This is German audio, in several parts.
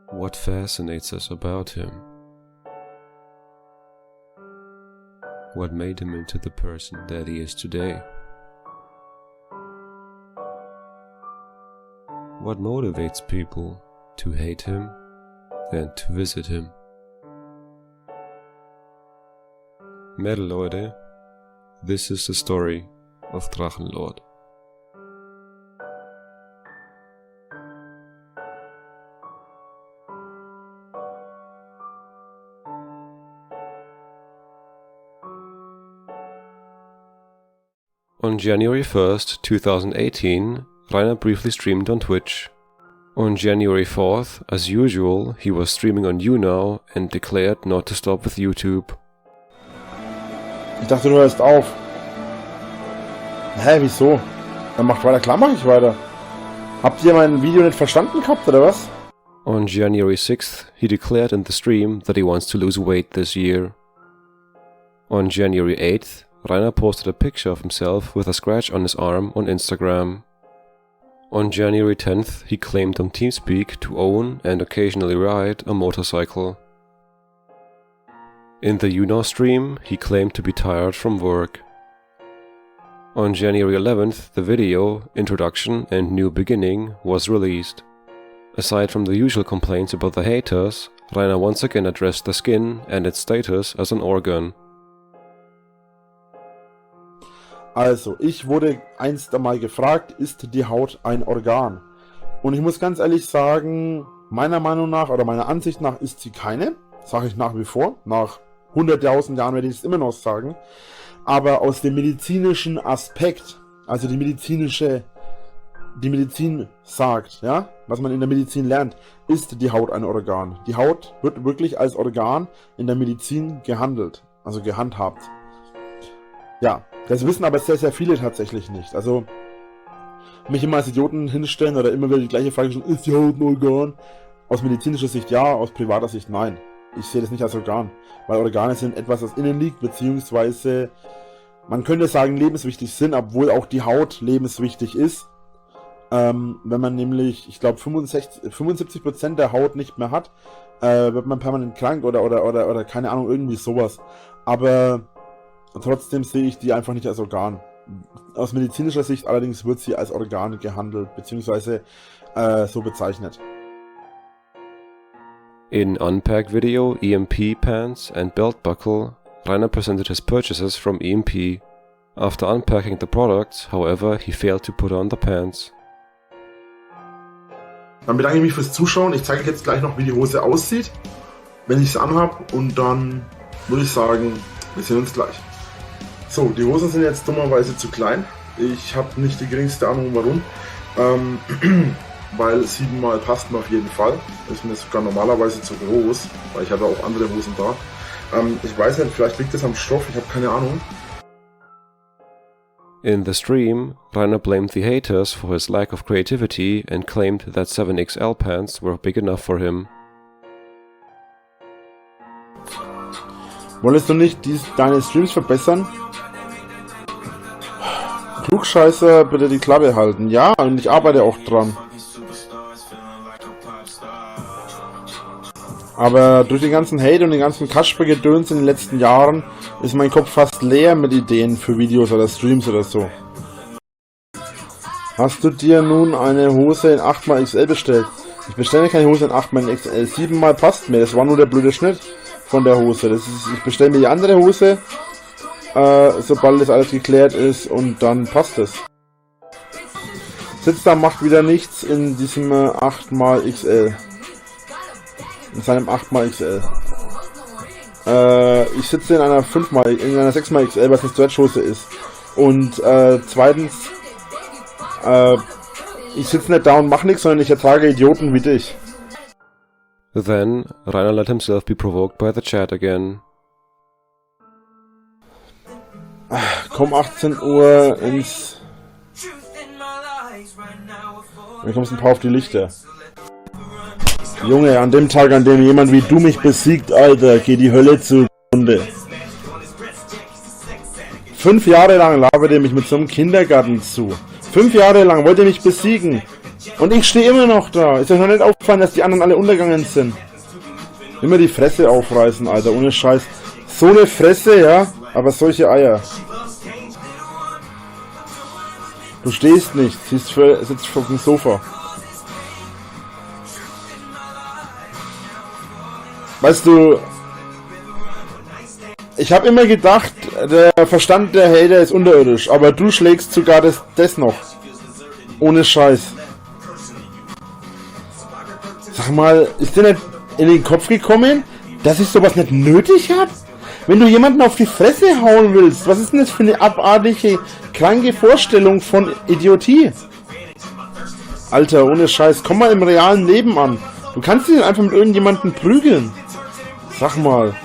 What fascinates us about him? What made him into the person that he is today? What motivates people to hate him and to visit him? Metal Leute, this is the story of Drachenlord. On January 1st, 2018, Rainer briefly streamed on Twitch. On January 4th, as usual, he was streaming on YouNow and declared not to stop with YouTube. Ich dachte, du hörst auf. Hä, wieso? Dann macht weiter. Klar, mach ich weiter. Habt ihr mein Video nicht verstanden gehabt, oder was? On January 6th, he declared in the stream that he wants to lose weight this year. On January 8th, Rainer posted a picture of himself with a scratch on his arm on Instagram. On January 10th, he claimed on TeamSpeak to own and occasionally ride a motorcycle. In the YouNow stream, he claimed to be tired from work. On January 11th, the video, Introduction and New Beginning, was released. Aside from the usual complaints about the haters, Rainer once again addressed the skin and its status as an organ. Also, ich wurde einst einmal gefragt, ist die Haut ein Organ? Und ich muss ganz ehrlich sagen, meiner Meinung nach oder meiner Ansicht nach ist sie keine. Sage ich nach wie vor. Nach 100.000 Jahren werde ich es immer noch sagen. Aber aus dem medizinischen Aspekt, also die Medizin sagt, ja, was man in der Medizin lernt, ist die Haut ein Organ. Die Haut wird wirklich als Organ in der Medizin gehandelt, also gehandhabt. Ja, das wissen aber sehr, sehr viele tatsächlich nicht. Also, mich immer als Idioten hinstellen oder immer wieder die gleiche Frage stellen, ist die Haut ein Organ? Aus medizinischer Sicht ja, aus privater Sicht nein. Ich sehe das nicht als Organ, weil Organe sind etwas, das innen liegt, beziehungsweise, man könnte sagen, lebenswichtig sind, obwohl auch die Haut lebenswichtig ist. Wenn man nämlich, ich glaube, 75% der Haut nicht mehr hat, wird man permanent krank oder keine Ahnung, irgendwie sowas. Aber trotzdem sehe ich die einfach nicht als Organ. Aus medizinischer Sicht allerdings wird sie als Organ gehandelt, beziehungsweise so bezeichnet. In Unpack Video EMP Pants and Belt Buckle, Rainer presented his purchases from EMP. After unpacking the products, however, he failed to put on the pants. Dann bedanke ich mich fürs Zuschauen. Ich zeige euch jetzt gleich noch, wie die Hose aussieht, wenn ich sie anhab, und dann würde ich sagen, wir sehen uns gleich. So, die Hosen sind jetzt dummerweise zu klein. Ich habe nicht die geringste Ahnung warum. Weil 7 passt mir auf jeden Fall. Ist mir sogar normalerweise zu groß, weil ich habe auch andere Hosen da. Ich weiß nicht, vielleicht liegt es am Stoff, ich habe keine Ahnung. In the stream, Rainer blamed the haters for his lack of creativity and claimed that 7XL pants were big enough for him. Wolltest du nicht deine Streams verbessern? Klugscheißer, bitte die Klappe halten. Ja, und ich arbeite auch dran. Aber durch den ganzen Hate und den ganzen Kasper-Gedöns in den letzten Jahren ist mein Kopf fast leer mit Ideen für Videos oder Streams oder so. Hast du dir nun eine Hose in 8xL bestellt? Ich bestelle keine Hose in 8xL. 7 passt mir. Das war nur der blöde Schnitt von der Hose. Ich bestelle mir die andere Hose, sobald das alles geklärt ist, und dann passt es. Sitzdarm macht wieder nichts in diesem 8xL. In seinem 8xL. Ich sitze in einer 6xL, was eine Stretchhose ist. Und zweitens, ich sitze nicht da und mache nichts, sondern ich ertrage Idioten wie dich. Then, Rainer let himself be provoked by the chat again. Komm 18 Uhr ins... Dann kommst ein paar auf die Lichter. Junge, an dem Tag, an dem jemand wie du mich besiegt, Alter, geht die Hölle zugrunde. 5 Jahre lang labert ihr mich mit so einem Kindergarten zu. 5 Jahre lang wollt ihr mich besiegen. Und ich stehe immer noch da. Ist euch noch nicht aufgefallen, dass die anderen alle untergegangen sind? Immer die Fresse aufreißen, Alter, ohne Scheiß. So eine Fresse, ja, aber solche Eier. Du stehst nicht, sitzt auf dem Sofa. Weißt du, ich habe immer gedacht, der Verstand der Hater ist unterirdisch, aber du schlägst sogar das noch. Ohne Scheiß. Sag mal, ist dir nicht in den Kopf gekommen, dass ich sowas nicht nötig habe? Wenn du jemanden auf die Fresse hauen willst, was ist denn das für eine abartige, kranke Vorstellung von Idiotie? Alter, ohne Scheiß, komm mal im realen Leben an. Du kannst dich nicht einfach mit irgendjemandem prügeln. Sag mal,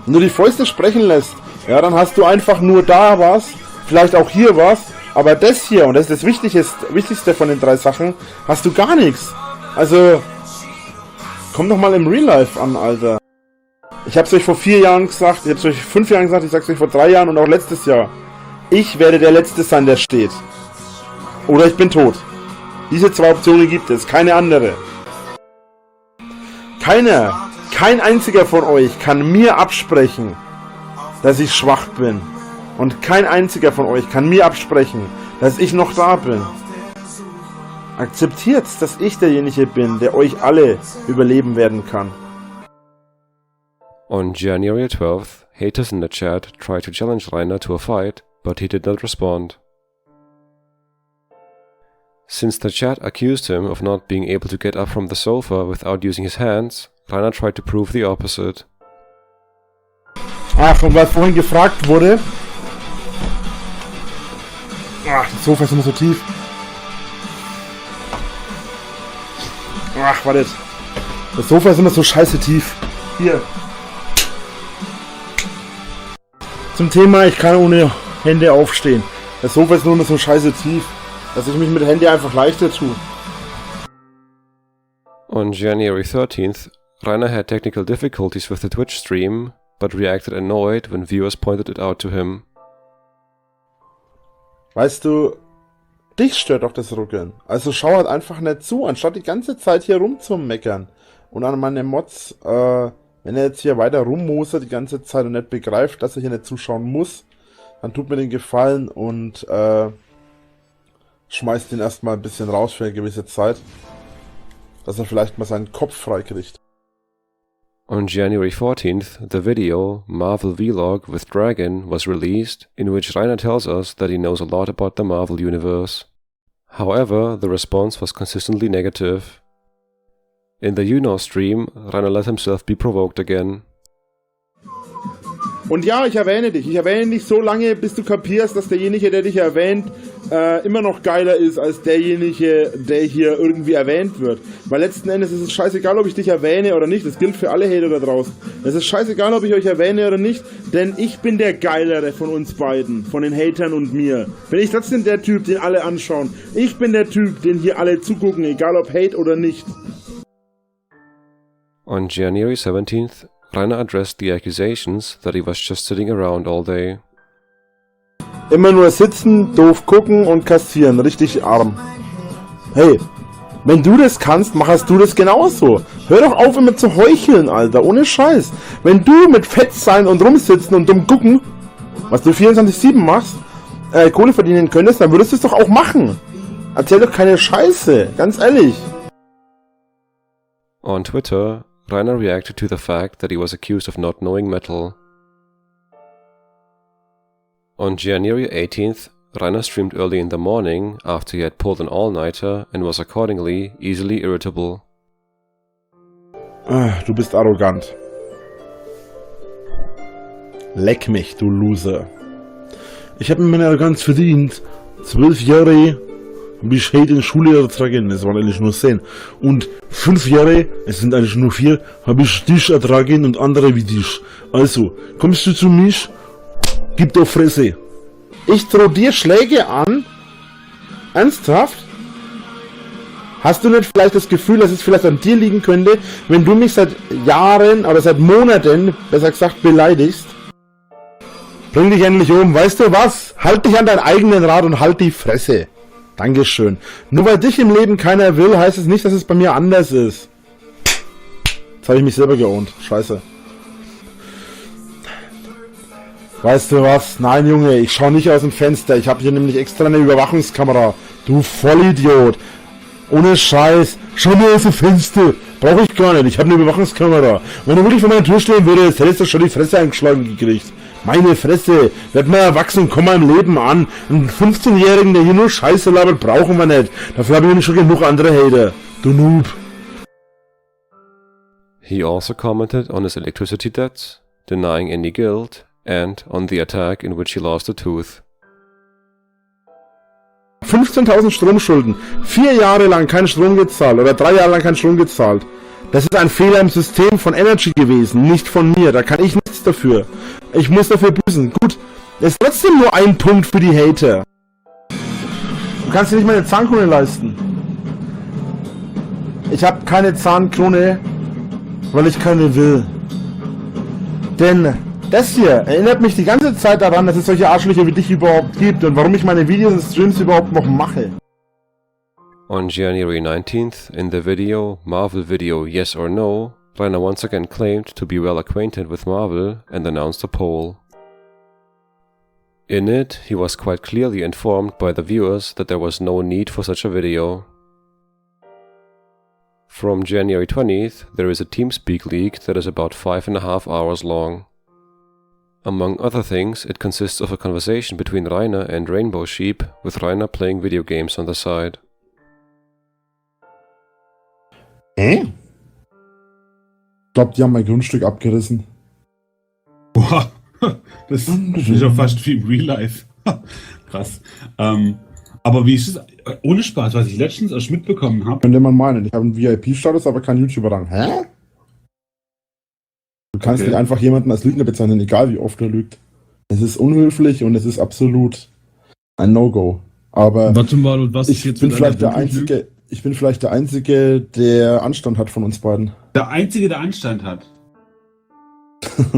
wenn du die Fäuste sprechen lässt, ja, dann hast du einfach nur da was, vielleicht auch hier was, aber das hier, und das ist das Wichtigste von den 3 Sachen, hast du gar nichts. Also, komm doch mal im Real Life an, Alter. Ich hab's euch vor 4 Jahren gesagt, ich hab's euch 5 Jahren gesagt, ich sag's euch vor 3 Jahren und auch letztes Jahr. Ich werde der Letzte sein, der steht. Oder ich bin tot. Diese 2 Optionen gibt es, keine andere. Kein einziger von euch kann mir absprechen, dass ich schwach bin. Und kein einziger von euch kann mir absprechen, dass ich noch da bin. Akzeptiert, dass ich derjenige bin, der euch alle überleben werden kann. On January 12th, haters in the chat tried to challenge Rainer to a fight, but he did not respond. Since the chat accused him of not being able to get up from the sofa without using his hands, Rainer tried to prove the opposite. Ach, und weil vorhin gefragt wurde... Ach, das Sofa ist immer so tief. Ach, wartet. Das Sofa ist immer so scheiße tief. Hier. Zum Thema, ich kann ohne Hände aufstehen. Das Sofa ist nur immer so scheiße tief, dass ich mich mit Händen einfach leichter tue. On January 13th, Rainer had technical difficulties with the Twitch stream, but reacted annoyed when viewers pointed it out to him. Weißt du, dich stört auch das Ruckeln. Also schau halt einfach nicht zu, anstatt die ganze Zeit hier rumzumeckern. Und an meine Mods, wenn er jetzt hier weiter rummosert die ganze Zeit und nicht begreift, dass er hier nicht zuschauen muss, dann tut mir den Gefallen und schmeißt ihn erstmal ein bisschen raus für eine gewisse Zeit, dass er vielleicht mal seinen Kopf frei kriegt. On January 14th, the video Marvel Vlog with Dragon was released, in which Rainer tells us that he knows a lot about the Marvel universe. However, the response was consistently negative. In the You Know stream, Rainer let himself be provoked again. Und ja, ich erwähne dich. Ich erwähne dich so lange, bis du kapierst, dass derjenige, der dich erwähnt, immer noch geiler ist als derjenige, der hier irgendwie erwähnt wird. Weil letzten Endes ist es scheißegal, ob ich dich erwähne oder nicht. Das gilt für alle Hater da draußen. Es ist scheißegal, ob ich euch erwähne oder nicht, denn ich bin der Geilere von uns beiden, von den Hatern und mir. Bin ich trotzdem der Typ, den alle anschauen. Ich bin der Typ, den hier alle zugucken, egal ob Hate oder nicht. On January 17th, Rainer addressed the accusations that he was just sitting around all day. Immer nur sitzen, doof gucken und kassieren, richtig arm. Hey, wenn du das kannst, machst du das genauso. Hör doch auf immer zu heucheln, Alter, ohne Scheiß. Wenn du mit Fett sein und rumsitzen und dumm gucken, was du 24/7 machst, Kohle verdienen könntest, dann würdest du es doch auch machen. Erzähl doch keine Scheiße, ganz ehrlich. On Twitter, Rainer reacted to the fact that he was accused of not knowing metal. On January 18th, Rainer streamed early in the morning after he had pulled an all-nighter and was accordingly easily irritable. Du bist arrogant. Leck mich, du Loser. Ich habe mir meine Arroganz verdient. 12 Jahre habe ich Hate in Schule ertragen, es waren eigentlich nur 10. Und 5 Jahre, es sind eigentlich nur 4, habe ich dich ertragen und andere wie dich. Also, kommst du zu mich, gib dir Fresse. Ich drohe dir Schläge an? Ernsthaft? Hast du nicht vielleicht das Gefühl, dass es vielleicht an dir liegen könnte, wenn du mich seit Jahren, oder seit Monaten, besser gesagt, beleidigst? Bring dich endlich um, weißt du was? Halt dich an deinen eigenen Rat und halt die Fresse. Dankeschön. Nur weil dich im Leben keiner will, heißt es nicht, dass es bei mir anders ist. Jetzt habe ich mich selber geohnt. Scheiße. Weißt du was? Nein, Junge, ich schaue nicht aus dem Fenster. Ich habe hier nämlich extra eine Überwachungskamera. Du Vollidiot. Ohne Scheiß. Schau mir aus dem Fenster. Brauche ich gar nicht. Ich habe eine Überwachungskamera. Wenn du wirklich vor meiner Tür stehen würdest, hättest du schon die Fresse eingeschlagen gekriegt. Meine Fresse. Werd mal erwachsen und komm mal im Leben an. Einen 15-Jährigen, der hier nur Scheiße labert, brauchen wir nicht. Dafür habe ich nämlich schon genug andere Hater. Du Noob. He also commented on his electricity debts, denying any guilt, and on the attack in which he lost a tooth. 15.000 Stromschulden. 4 Jahre lang kein Strom gezahlt oder 3 Jahre lang kein Strom gezahlt. Das ist ein Fehler im System von Energy gewesen, nicht von mir. Da kann ich nichts dafür. Ich muss dafür büßen. Gut, es ist trotzdem nur ein Punkt für die Hater. Du kannst dir nicht mal eine Zahnkrone leisten. Ich habe keine Zahnkrone, weil ich keine will. Denn das hier erinnert mich die ganze Zeit daran, dass es solche Arschlöcher wie dich überhaupt gibt und warum ich meine Videos und Streams überhaupt noch mache. On January 19th, in the Marvel video Yes or No, Rainer once again claimed to be well acquainted with Marvel and announced a poll. In it, he was quite clearly informed by the viewers that there was no need for such a video. From January 20th, there is a TeamSpeak leak that is about 5.5 hours long. Among other things, it consists of a conversation between Rainer and Rainbow Sheep, with Rainer playing video games on the side. Ich glaube, die haben mein Grundstück abgerissen. Boah, das ist ja fast wie im Real Life. Krass. Aber wie ist es? Ohne Spaß, was ich letztens erst mitbekommen habe. Könnte man meinen, ich habe einen VIP-Status, aber keinen YouTuber-Rang. Hä? Du kannst nicht einfach jemanden als Lügner bezeichnen, egal wie oft er lügt. Es ist unhöflich und es ist absolut ein No-Go. Aber warte mal, und was ich bin vielleicht der Einzige, der Anstand hat von uns beiden. Der Einzige, der Anstand hat.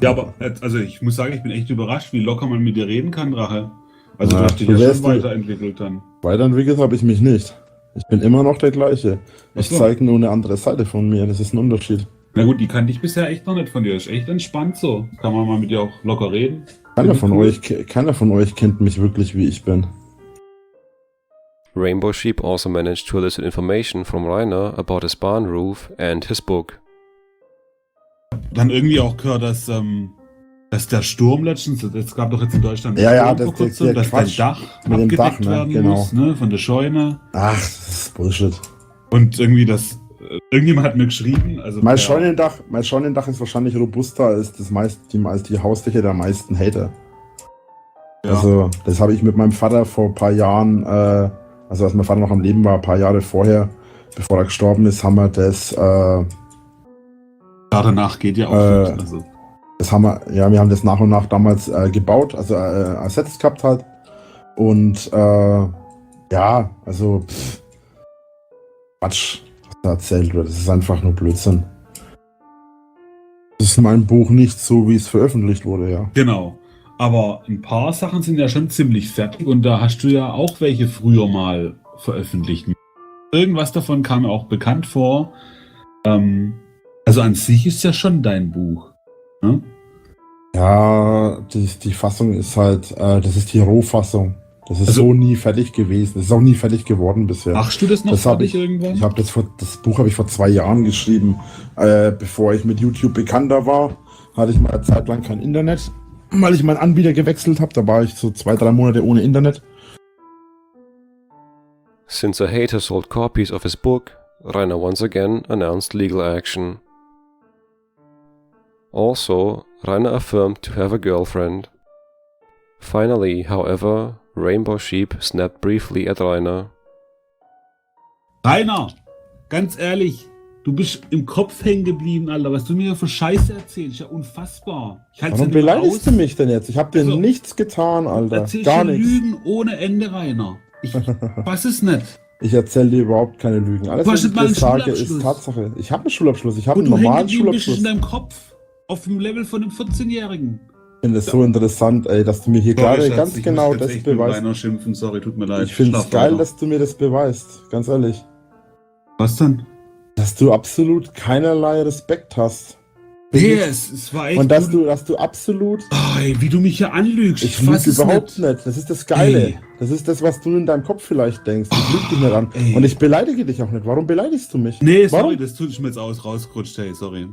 Ja, aber also ich muss sagen, ich bin echt überrascht, wie locker man mit dir reden kann, Drache. Also du hast dich ja schon weiterentwickelt dann. Weiterentwickelt habe ich mich nicht. Ich bin immer noch der gleiche. Ich zeige nur eine andere Seite von mir, das ist ein Unterschied. Na gut, die kannte ich bisher echt noch nicht von dir. Ist echt entspannt so. Kann man mal mit dir auch locker reden. Keiner von euch kennt mich wirklich, wie ich bin. Rainbow Sheep also managed to elicit information from Rainer about his barn roof and his book. Dann irgendwie auch gehört, dass der Sturm letztens, es gab doch jetzt in Deutschland dass dein Dach mit dem Dach, werden genau. muss, ne, von der Scheune. Ach, das ist Bullshit. Und irgendwie irgendjemand hat mir geschrieben, also mein Scheunendach ist wahrscheinlich robuster als die Hausdächer der meisten Hater. Ja. Also, das habe ich mit meinem Vater vor ein paar Jahren, also als mein Vater noch am Leben war, ein paar Jahre vorher, bevor er gestorben ist, haben wir das danach geht ja auch nicht, also. Wir haben das nach und nach damals gebaut, also ersetzt gehabt halt. Und Quatsch, was da erzählt wird, das ist einfach nur Blödsinn. Das ist in meinem Buch nicht so, wie es veröffentlicht wurde, ja. Genau. Aber ein paar Sachen sind ja schon ziemlich fertig und da hast du ja auch welche früher mal veröffentlicht. Irgendwas davon kam mir auch bekannt vor. Also an sich ist ja schon dein Buch. Ne? Ja, die Fassung ist halt, das ist die Rohfassung. Das ist so nie fertig gewesen. Das ist auch nie fertig geworden bisher. Machst du das noch fertig irgendwann? Das Buch habe ich vor 2 Jahren geschrieben. Bevor ich mit YouTube bekannter war, hatte ich mal eine Zeit lang kein Internet, weil ich meinen Anbieter gewechselt habe. Da war ich so 2-3 Monate ohne Internet. Since a hater sold copies of his book, Rainer once again announced legal action. Also, Rainer affirmed to have a girlfriend. Finally, however, Rainbow Sheep snapped briefly at Rainer. Rainer, ganz ehrlich, du bist im Kopf hängen geblieben, Alter. Was du mir für Scheiße erzählst, ist ja unfassbar. Warum beleidigst du mich denn jetzt? Ich hab dir nichts getan, Alter. Erzählst gar nichts. Lügen ohne Ende, Rainer. Ich weiß es nicht. Ich erzähle dir überhaupt keine Lügen. Alles, was ich dir sage, ist Tatsache. Ich habe einen Schulabschluss. Ich habe einen normalen Schulabschluss. Du bist in deinem Kopf auf dem Level von einem 14-Jährigen. finde es so interessant, ey, dass du mir hier Sorry, gerade Schatz, ganz ich genau muss jetzt das echt mit beweist. Rainer schimpfen, sorry, tut mir leid. Ich finde es Schlaf geil, weiter. dass du mir das beweist, ganz ehrlich. Was denn? Dass du absolut keinerlei Respekt hast. Nee, es war echt... Und dass du absolut... Oh, ey, wie du mich hier anlügst. Ich fass lüge es überhaupt nicht. Das ist das Geile. Ey. Das ist das, was du in deinem Kopf vielleicht denkst. Ich lüge dich nicht an. Ey. Und ich beleidige dich auch nicht. Warum beleidigst du mich? Nee, sorry, Warum? das tut ich mir jetzt rausgerutscht, hey, sorry.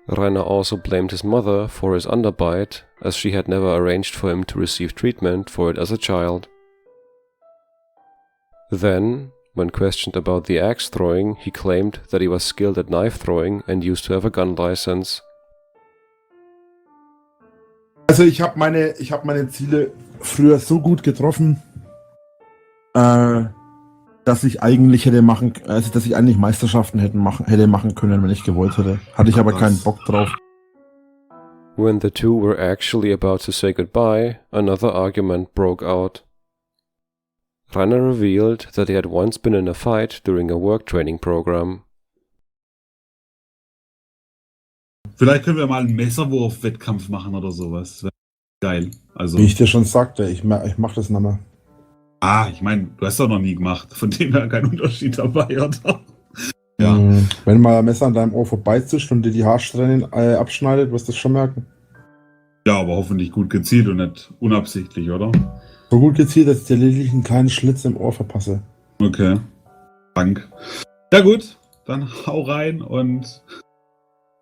Rainer also blamed his mother for his underbite, as she had never arranged for him to receive treatment for it as a child. Then, when questioned about the axe throwing, he claimed that he was skilled at knife throwing and used to have a gun license. Also ich habe meine Ziele früher so gut getroffen, dass ich eigentlich dass ich eigentlich Meisterschaften hätte machen können, wenn ich gewollt hätte. Hatte ich aber Krass. keinen Bock drauf. When the two were actually about to say goodbye, another argument broke out. Rainer revealed that he had once been in a fight during a work training program. Vielleicht können wir mal einen Messerwurf-Wettkampf machen oder sowas. Das wär geil. Also, Wie ich dir schon sagte, ich mach das nicht mehr. ich meine, du hast doch noch nie gemacht. Von dem her kein Unterschied dabei, oder? Ja. Wenn mal ein Messer an deinem Ohr vorbeizischt und dir die Haarsträhnen abschneidet, wirst du das schon merken. Ja, aber hoffentlich gut gezielt und nicht unabsichtlich, oder? So gut gezielt, dass ich dir lediglich einen kleinen Schlitz im Ohr verpasse. Okay. Dank. Ja gut, dann hau rein und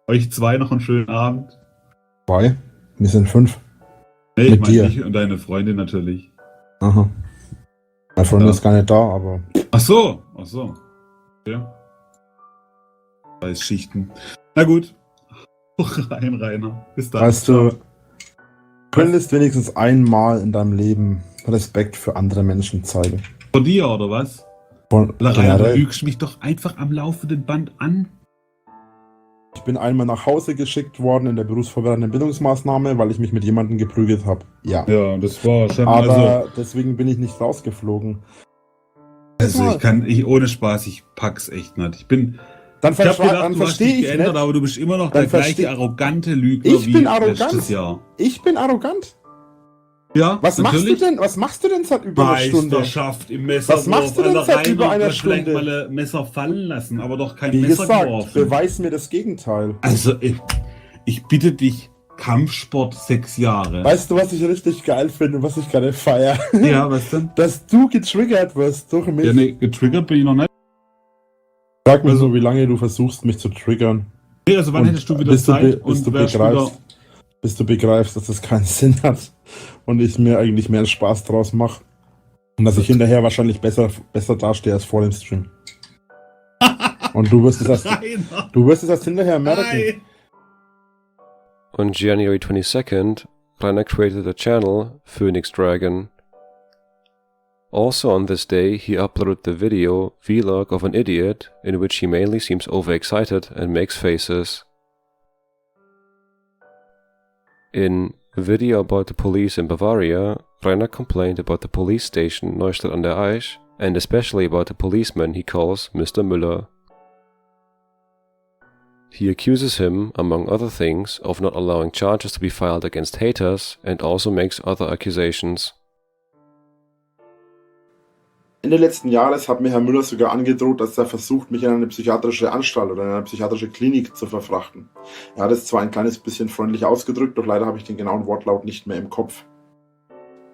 euch zwei noch einen schönen Abend. 2? Wir sind 5. Nee, ich Mit meine dir. dich und deine Freundin natürlich. Aha. Mein Freund Ja. ist gar nicht da, aber... Ach so. Ja. Weiß Schichten. Na gut. Rein, Rainer. Bis dann. Weißt du, könntest wenigstens einmal in deinem Leben Respekt für andere Menschen zeigen. Von dir, oder was? Von, Rainer, du generell. lügst mich doch einfach am laufenden Band an. Ich bin einmal nach Hause geschickt worden in der berufsvorbereitenden Bildungsmaßnahme, weil ich mich mit jemandem geprügelt habe. Ja. Ja, das war schon. Aber deswegen bin ich nicht rausgeflogen. Ohne Spaß, ich pack's echt nicht. Ich bin. Dann Ich hab gedacht, dann du hast verstehe dich ich geändert, nicht. aber du bist immer noch Dann der gleiche versteh- arrogante Lügner Ich wie bin arrogant. letztes Jahr. Ich bin arrogant. Ja, Was natürlich. machst du denn seit über einer Stunde? Meisterschaft im Messerwurf. Was machst du denn Alter, seit über Rainer, einer du hast vielleicht Stunde? mal ein Messer fallen lassen, aber doch kein Wie Messer gesagt, geworfen. beweis mir das Gegenteil. Also, ich bitte dich, Kampfsport 6 Jahre. Weißt du, was ich richtig geil finde und was ich gerade feiere? Ja, was denn? Dass du getriggert wirst durch mich. Ja, nee, getriggert bin ich noch nicht. Sag mir also- so, wie lange du versuchst, mich zu triggern. Nee, also wann Und hättest du wieder bis du Zeit bis du wärst wieder... begreifst, bis du begreifst, dass das keinen Sinn hat und ich mir eigentlich mehr Spaß draus mache. Und dass ich hinterher wahrscheinlich besser dastehe als vor dem Stream. Und du wirst es erst hinterher merken. Nein. On January 22nd, Rainer created a channel, Phoenix Dragon. Also on this day, he uploaded the video Vlog of an Idiot, in which he mainly seems overexcited and makes faces. In Video About the Police in Bavaria, Rainer complained about the police station Neustadt an der Aisch, and especially about the policeman he calls Mr. Müller. He accuses him, among other things, of not allowing charges to be filed against haters and also makes other accusations. Ende letzten Jahres hat mir Herr Müller sogar angedroht, dass er versucht, mich in eine psychiatrische Anstalt oder in eine psychiatrische Klinik zu verfrachten. Er hat es zwar ein kleines bisschen freundlich ausgedrückt, doch leider habe ich den genauen Wortlaut nicht mehr im Kopf.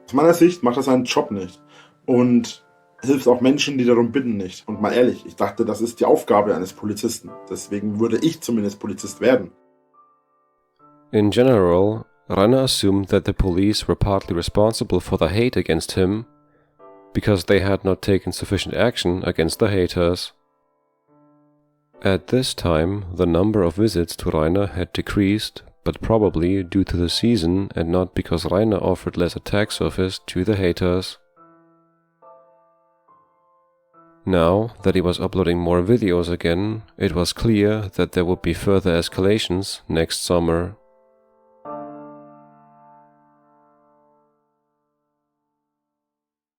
Aus meiner Sicht macht er seinen Job nicht und hilft auch Menschen, die darum bitten, nicht. Und mal ehrlich, ich dachte, das ist die Aufgabe eines Polizisten. Deswegen würde ich zumindest Polizist werden. In general, Rainer assumed that the police were partly responsible for the hate against him because they had not taken sufficient action against the haters. At this time, the number of visits to Rainer had decreased, but probably due to the season and not because Rainer offered less attack surface to the haters. Now that he was uploading more videos again, it was clear that there would be further escalations next summer.